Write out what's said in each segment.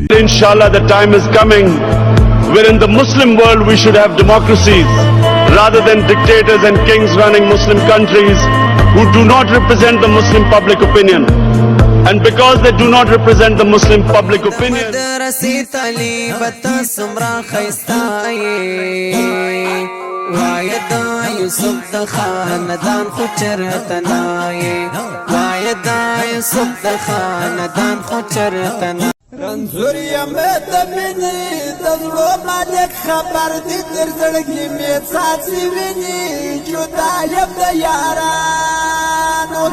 Inshallah, the time is coming where in the Muslim world we should have democracies rather than dictators and kings running Muslim countries who do not represent the Muslim public opinion. And because they do not represent the Muslim public opinion, رنزوریا میں تبینی دزلو مالک خبر دی در زڑگی میں ساتھی وینی جدا یم دا یارانو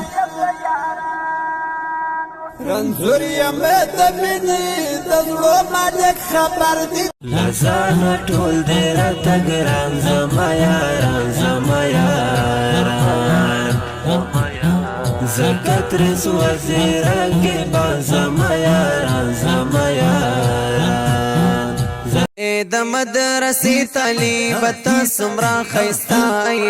رنزوریا میں تبینی دزلو مالک خبر دی لزان ټول دیر تگران زما یاران زما یاران زکت رس وزیران کے بان زما یاران زما یاران د مدرسې طالبت سمرا خیستای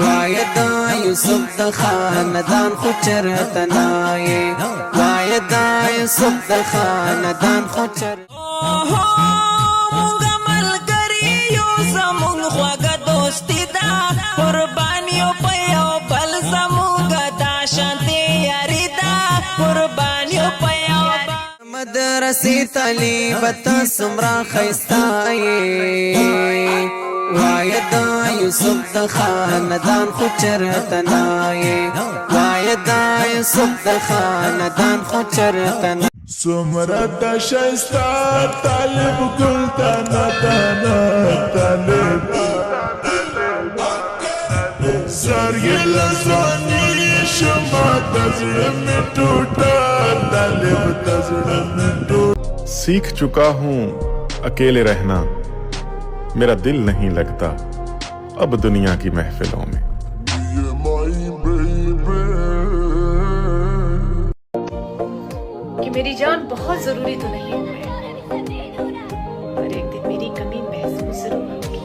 واید یوسف د خاندان خو چرته نای واید یوسف د خاندان خو چرته مونږ ملګری یو زمونږ خواږه دوستی دا قربانیو په یو بل زمونږ دا شانتي یاري دا قربانیو په یو مدرسې طالبت سمرا خیستای واید یوسف د خاندان خو چرته نای واید یوسف د خاندان خو چرته نای سمرا د شایستا طالب ګل تانا تانا طالب زرګ لزانی شما تزړه می ټوټه طالب تزړه می ټوټه सीख चुका हूँ अकेले रहना, मेरा दिल नहीं लगता अब दुनिया की महफिलों में। कि मेरी जान बहुत जरूरी तो नहीं है, पर एक दिन मेरी कमी महसूस जरूर होगी।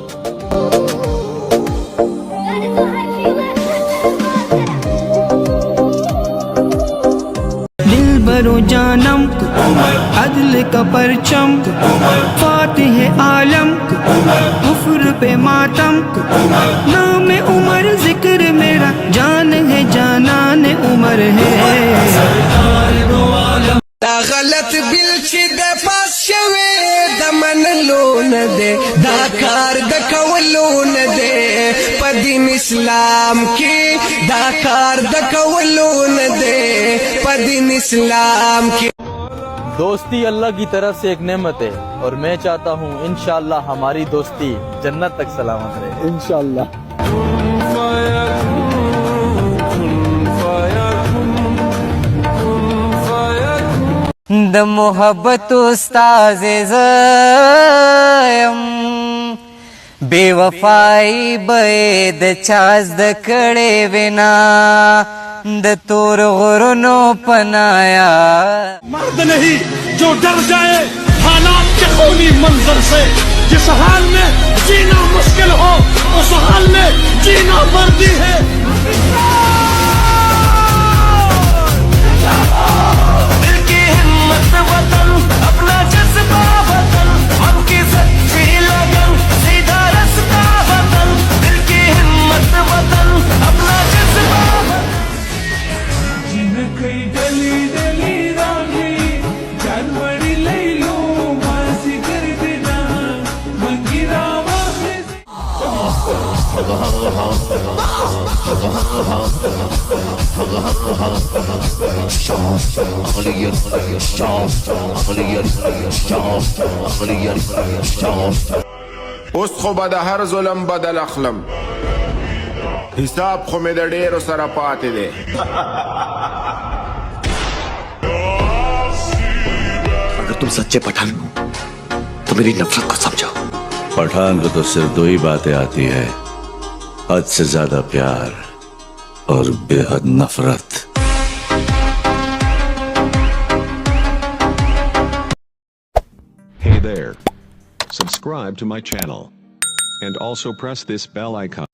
दिल बरो जानम अदल का परचम फातिह आलम कुफ्र पे मातम नाम उमर जिक्र मेरा जान है जानान उमर है دا غلط بیل چې د پاس شوی د منلو نه دی دا کار د کولو نه دی په دین اسلام کې دا کار د کولو نه دی په دین اسلام کې दोस्ती अल्लाह की तरफ से एक नेमत है और मैं चाहता हूँ इंशाअल्लाह हमारी दोस्ती जन्नत तक सलामत रहे इंशाअल्लाह। د محبت استاد زم بے وفائی به د چاز د کړه وینا د تور غرونو پنایا मर्द नहीं जो डर जाए हालात के खूनी मंजर से, जिस हाल में जीना मुश्किल हो उस हाल में जीना वर्दी है। दिल की हिम्मत वतन अपना जज्बा वतन मन की सच्ची लगन सीधा रास्ता वतन दिल की हिम्मत वतन अपना जज्बा اوس خو به د هر ظلم بدل اخلم، حساب خو مې د ډېرو سره پاتې دی. अगर तुम सच्चे पठान हो तो मेरी नफरत को समझो। पठान को तो सिर्फ दो ही बातें आती है, हद से ज्यादा प्यार और बेहद नफरत। Hey there. subscribe to my channel. And also press this bell icon.